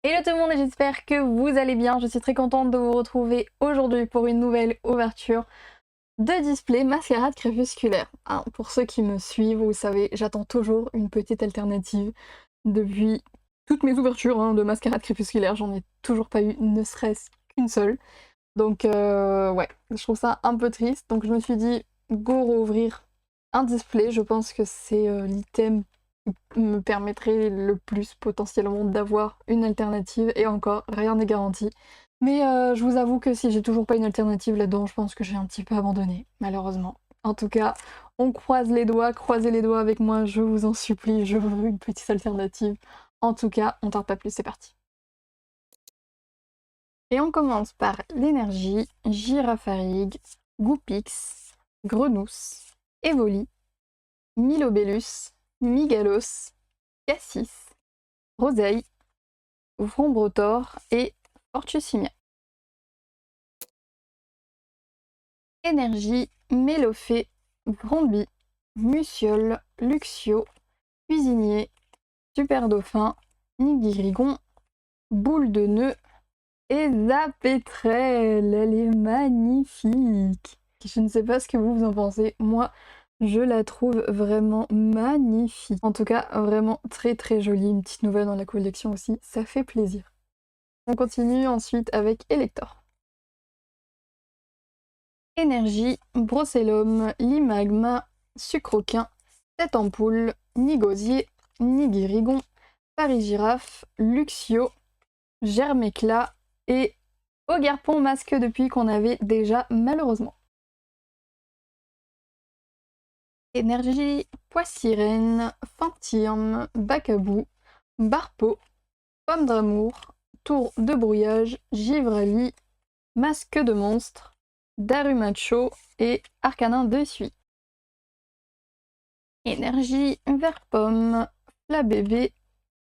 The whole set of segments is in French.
Hello tout le monde et j'espère que vous allez bien. Je suis très contente de vous retrouver aujourd'hui pour une nouvelle ouverture de display Mascarade Crépusculaire. Hein, pour ceux qui me suivent, vous savez, j'attends toujours une petite alternative depuis toutes mes ouvertures de Mascarade Crépusculaire. J'en ai toujours pas eu, ne serait-ce qu'une seule. Donc ouais, je trouve ça un peu triste. Donc je me suis dit, go rouvrir un display. Je pense que c'est l'item me permettrait le plus potentiellement d'avoir une alternative, et encore, rien n'est garanti. Mais je vous avoue que si j'ai toujours pas une alternative là-dedans, je pense que j'ai un petit peu abandonné, malheureusement. En tout cas, on croise les doigts, croisez les doigts avec moi, je vous en supplie, je veux une petite alternative. En tout cas, on tarde pas plus, c'est parti. Et on commence par l'énergie, Girafarig, Goupix, Grenousse, Evoli, Milobellus, Migalos, Cassis, Roseille, Vrombrotor et Fortusimia. Énergie, Mélophée, Vromby, Muciole, Luxio, Cuisinier, Super Dauphin, Nigirigon, Boule de Nœud et Zapétrelle. Elle est magnifique. Je ne sais pas ce que vous en pensez. Moi, je la trouve vraiment magnifique. En tout cas, vraiment très très jolie. Une petite nouvelle dans la collection aussi, ça fait plaisir. On continue ensuite avec Elector. Énergie, Brocellum, Limagma, Sucroquin, Tête Ampoule, Nigosier, Nigirigon, Paris-Girafe, Luxio, Germéclat et Ogarpon masque depuis qu'on avait déjà malheureusement. Énergie, Poissirène, Fantirme, Bacabou, Barpeau, Pomme d'amour, Tour de brouillage, Givrali, Masque de monstre, Darumacho et Arcanin de Suie. Énergie, Vert-Pomme, Flabébé,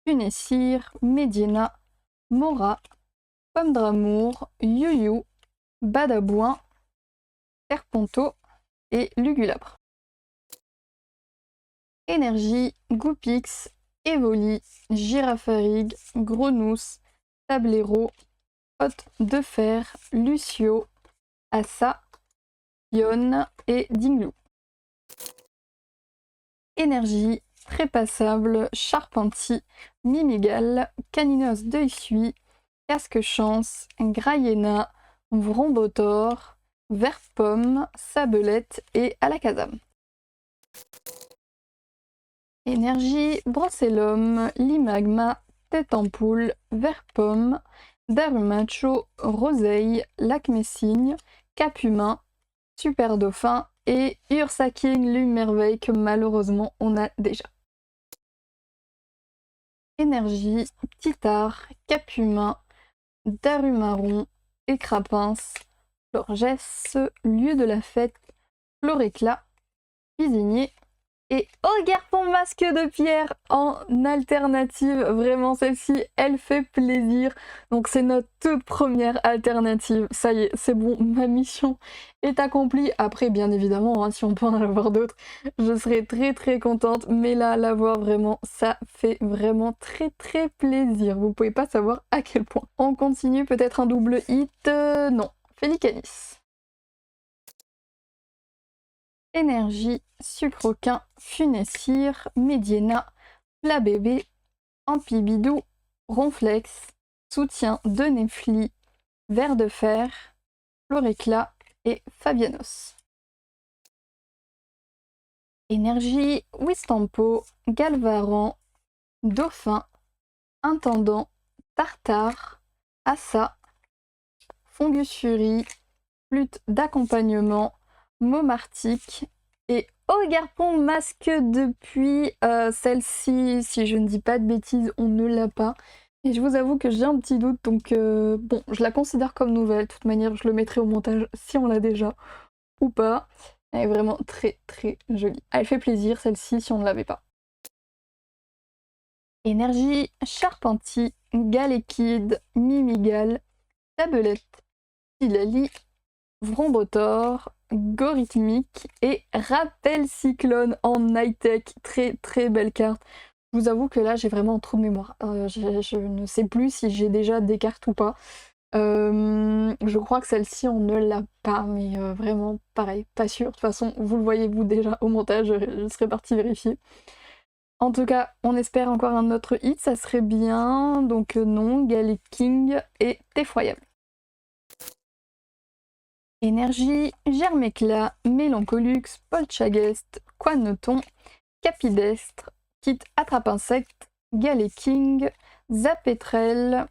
Funessir, Médiena, Mora, Pomme d'amour, Youyou, Badabouin, Serponto et Lugulabre. Énergie, Goupix, Evoli, Girafarig, Grenousse, Tablero, Hôte de Fer, Lucio, Assa, Yonne et Dinglou. Énergie, Trépassable, Charpentier, Mimigal, Caninos de Issui, Casque-Chance, Grayena, Vrombotor, Vert-Pomme, Sabelette et Alakazam. Énergie, Brocellum, Limagma, Tête Ampoule, Vert-Pomme, Darumacho, Roseille, Lac-Messigne, Cap-Humain, Super Dauphin et Ursaking Lumerveille que malheureusement on a déjà. Énergie, Titard, Cap-Humain, Darumaron, Écrapince, Florgesse, Lieu de la fête, Floréclat, Cuisinier et Ogarpon masque de pierre en alternative. Vraiment, celle-ci, elle fait plaisir. Donc c'est notre toute première alternative. Ça y est, c'est bon, ma mission est accomplie. Après, bien évidemment, si on peut en avoir d'autres, je serais très très contente. Mais là, l'avoir vraiment, ça fait vraiment très très plaisir. Vous pouvez pas savoir à quel point. On continue, peut-être un double hit. Non, Félicanis. Énergie, Sucroquin, Funessir, Médiena, Flabébé, Ampibidou, Ronflex, Soutien de Nefli, Ver de Fer, Floréclat et Fabianos. Énergie, Wistampo, Galvaran, Dauphin, Intendant, Tartare, Assa, Fongusfurie, Flûte d'accompagnement, Momartique et Ogarpon masque depuis. Celle-ci, si je ne dis pas de bêtises, on ne l'a pas. Et je vous avoue que j'ai un petit doute, donc bon, je la considère comme nouvelle. De toute manière, je le mettrai au montage si on l'a déjà ou pas. Elle est vraiment très très jolie. Elle fait plaisir, celle-ci, si on ne l'avait pas. Énergie, Charpentier, Galékide, Mimigal, Tabelette, Pilali, Vrombotor, Gorithmique et Rappel Cyclone en high-tech. Très très belle carte. Je vous avoue que là, j'ai vraiment un trou de mémoire. Je ne sais plus si j'ai déjà des cartes ou pas. Je crois que celle-ci, on ne l'a pas, mais vraiment, pareil, pas sûr. De toute façon, vous le voyez, vous, déjà, au montage, je serais partie vérifier. En tout cas, on espère encore un autre hit, ça serait bien. Donc non, Gallic King est effroyable. Énergie, Germécla, Mélancolux, Polchagest, Quanoton, Capidestre, Kit Attrape-Insecte, Galéking, Zapetrel,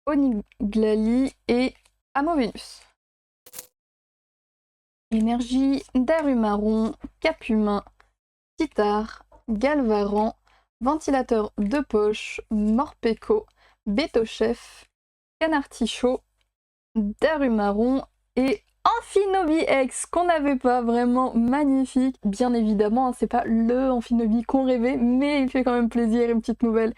Oniglali et Amovenus. Énergie, Darumaron, Capumain, Titar, Galvaran, Ventilateur de poche, Morpeko, Bétochef, Canartichaud, Darumaron et Amphinobi X qu'on n'avait pas, vraiment magnifique. Bien évidemment, hein, c'est pas le Amphinobi qu'on rêvait, mais il fait quand même plaisir. Une petite nouvelle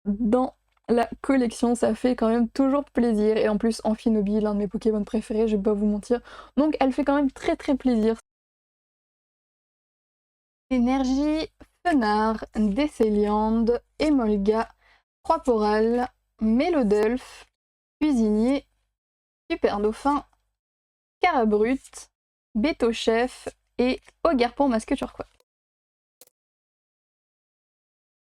dans la collection, ça fait quand même toujours plaisir. Et en plus, Amphinobi, l'un de mes Pokémon préférés, je vais pas vous mentir. Donc elle fait quand même très très plaisir. Énergie, Fenard, Décéliande, Emolga, Croix-Poral, Mélodelphe, Cuisinier, Super Dauphin, Carabrut, Bétochef et Ogarpon masque turquoise.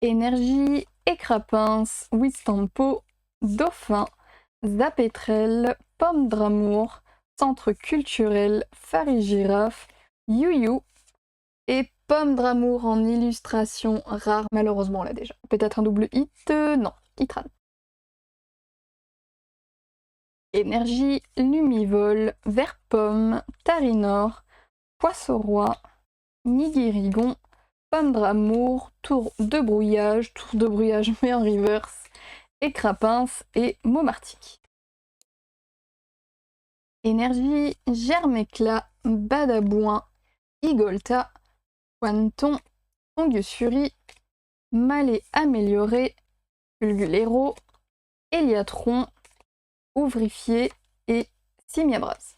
Énergie, Écrapince, Wistampo, Dauphin, Zapetrel, Pomme d'Amour, Centre culturel, Farigiraffe, Youyou et Pomme d'Amour en illustration rare, malheureusement là déjà. Peut-être un double hit, non, Hitran. Énergie, Lumivol, Vert-Pomme, Tarinor, Poisson-Roi, Nigirigon, Pomme d'Amour, Tour de brouillage mais en reverse, Écrapince et Momartique. Énergie, Germécla, Badabouin, Igolta, Quanton, Tonguesurie, Malais amélioré, Fulgulero, Héliatron, Ouvrifié et Simiabras.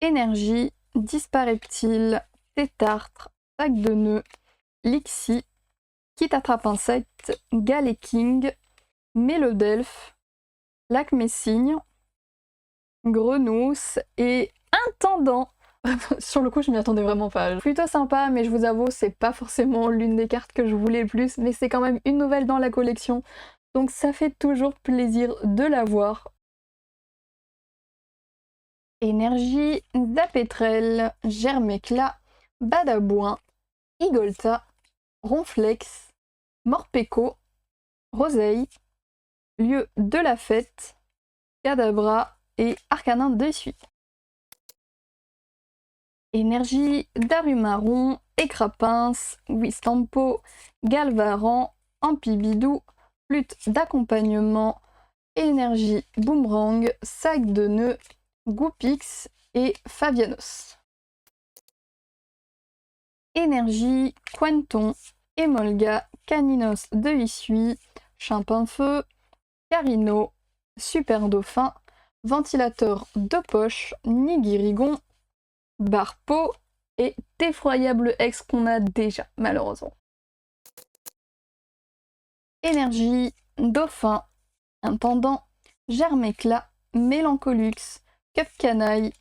Énergie, Dispareptile, Tétartre, Sac de nœuds, Lixie, Kit Attrape-Insecte, Galéking, Mélodelphe, Lac Messigne, Grenousse et Intendant. Sur le coup, je m'y attendais vraiment pas. Plutôt sympa, mais je vous avoue, c'est pas forcément l'une des cartes que je voulais le plus, mais c'est quand même une nouvelle dans la collection, donc ça fait toujours plaisir de la voir. Énergie, Zapetrel, Germécla, Badabouin, Igolta, Ronflex, Morpeko, Roseille, Lieu de la fête, Cadabra et Arcanin d'essuie. Énergie, Darumaron, Écrapince, Wistampo, Galvaran, Ampibidou, Flûte d'accompagnement, Énergie, Boomerang, Sac de nœuds, Goupix et Fabianos. Énergie, Quanton, Emolga, Caninos de Issui, Chimpin-Feu, Carino, Super Dauphin, Ventilateur de poche, Nigirigon, Barpo et Effroyable X qu'on a déjà, malheureusement. Énergie, Dauphin, Intendant, Germécla, Mélancolux, Cupcanaille,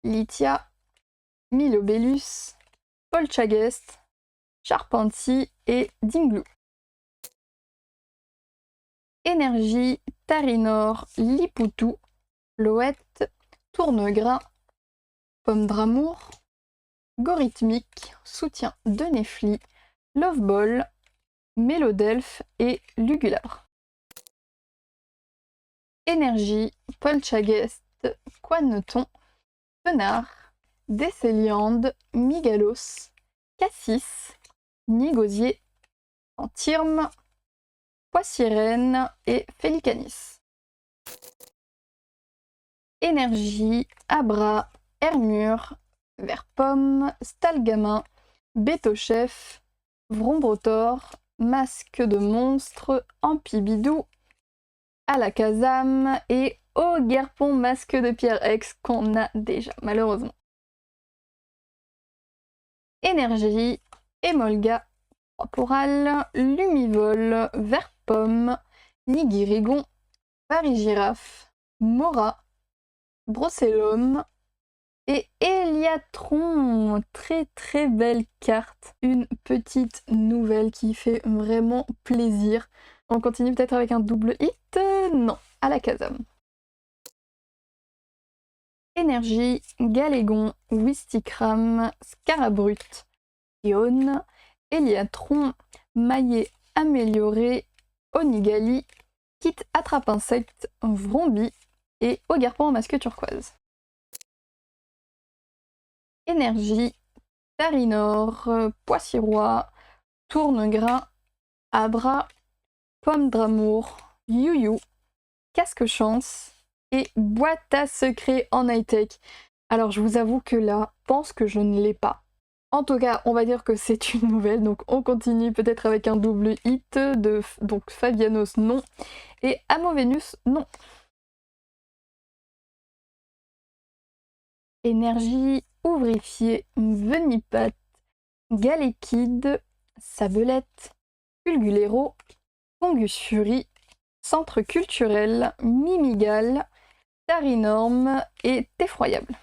Lithia, Milobellus, Polchagest, Charpentier et Dinglou. Énergie, Tarinor, Lipoutou, Loette, Tournegrain, Pomme d'Amour, Gorithmique, Soutien de Nefli, Loveball, Mélodelphe et Lugulabre. Énergie, Polchagest, Quanoton, Penard, Décéliande, Migalos, Cassis, Nigosier, Antirme, Poissirène et Félicanis. Énergie, Abra, Hermure, Vert-Pomme, Stalgamin, Bétochef, Vrombrotor, Masque de monstre, Ampibidou, Alakazam et Ogarpon masque de pierre X qu'on a déjà, malheureusement. Énergie, Emolga, Caporal, Lumivol, Vert Pomme, Nigirigon, Paris-Girafe, Mora, Brocellum et Eliatron. Très très belle carte. Une petite nouvelle qui fait vraiment plaisir. On continue peut-être avec un double hit? Non, à la Kazam. Énergie, Galégon, Wistikram, Scarabrut, Ion, Eliatron, Maillet amélioré, Onigali, Kit attrape-insecte, Vrombi et Ogarpon en masque turquoise. Énergie, Tarinor, Poissirois, Tournegrain, Abra, Pomme d'amour, Youyou, Casque chance et boîte à secrets en high-tech. Alors je vous avoue que là, je pense que je ne l'ai pas. En tout cas, on va dire que c'est une nouvelle, donc on continue peut-être avec un double hit de donc Fabianos non et Amovenus non. Énergie, Ouvrifié, Venipat, Galékid, Sabelette, Fulgulero, Fungus Fury, Centre culturel, Mimigal, Tarinorme et Effroyable.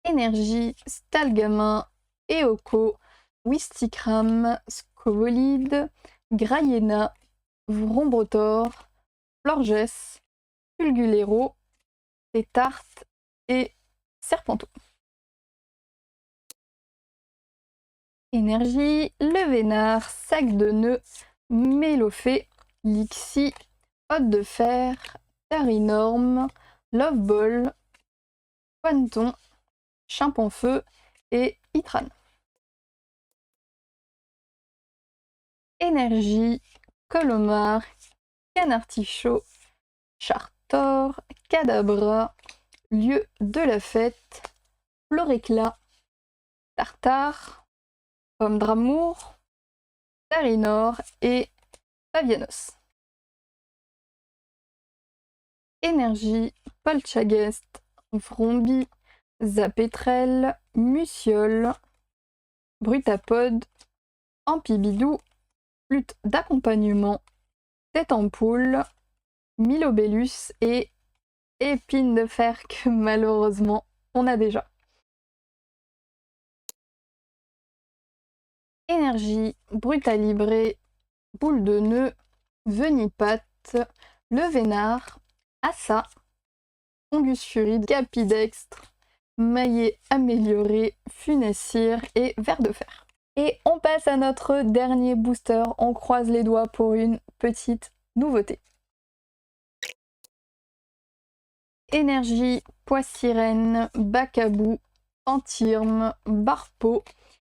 Énergie, Stalgamin, Eoko, Wistikram, Scovolide, Grayena, Vrombrotor, Florges, Fulgulero, Tétarte et Serpenteau. Énergie, Le Vénard, Sac de nœuds, Mélofée, Lixie, Hôte de fer, Tarinorme, Loveball, Pointon, Chimpanfeu et Itran. Énergie, Colomar, Canartichaut, Chartor, Cadabra, Lieu de la fête, Floréclat, Tartare, Pomme d'amour, Tarinor et Fabianos. Énergie, Polchagest, Vrombi, Zapétrel, Muciole, Brutapode, Ampibidou, Flûte d'accompagnement, Tête en poule, Milobellus et Épine de fer que malheureusement on a déjà. Énergie, Brutalibré, Boule de nœud, Venipat, Le Vénard, Assa, Fungus Fury, Capidextre, Maillet amélioré, Funessire et Ver de fer. Et on passe à notre dernier booster, on croise les doigts pour une petite nouveauté. Énergie, Poissirène, Bacabou, Antirme, Barpo,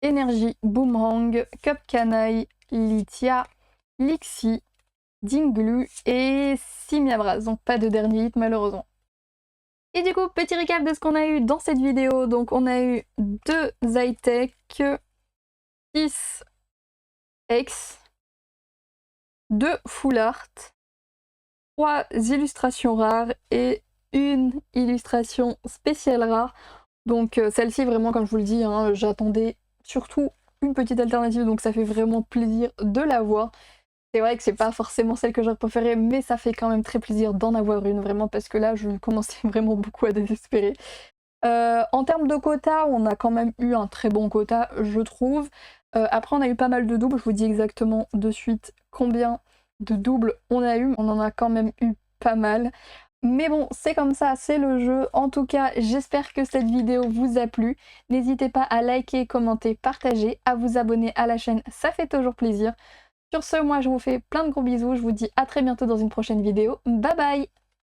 Énergie, Boomerang, Cup Canaille, Lithia, Lixie, Dinglu et Simiabras. Donc pas de dernier hit malheureusement. Et du coup, petit récap de ce qu'on a eu dans cette vidéo. Donc on a eu 2 high-tech, 6 X, 2 full art, 3 illustrations rares et une illustration spéciale rare. Donc celle-ci vraiment comme je vous le dis, hein, j'attendais surtout une petite alternative, donc ça fait vraiment plaisir de la voir. C'est vrai que c'est pas forcément celle que j'aurais préférée, mais ça fait quand même très plaisir d'en avoir une, vraiment, parce que là je commençais vraiment beaucoup à désespérer. En termes de quota, on a quand même eu un très bon quota, je trouve. Après on a eu pas mal de doubles, je vous dis exactement de suite combien de doubles on a eu. On en a quand même eu pas mal. Mais bon, c'est comme ça, c'est le jeu. En tout cas, j'espère que cette vidéo vous a plu. N'hésitez pas à liker, commenter, partager, à vous abonner à la chaîne, ça fait toujours plaisir. Sur ce, moi je vous fais plein de gros bisous, je vous dis à très bientôt dans une prochaine vidéo. Bye bye!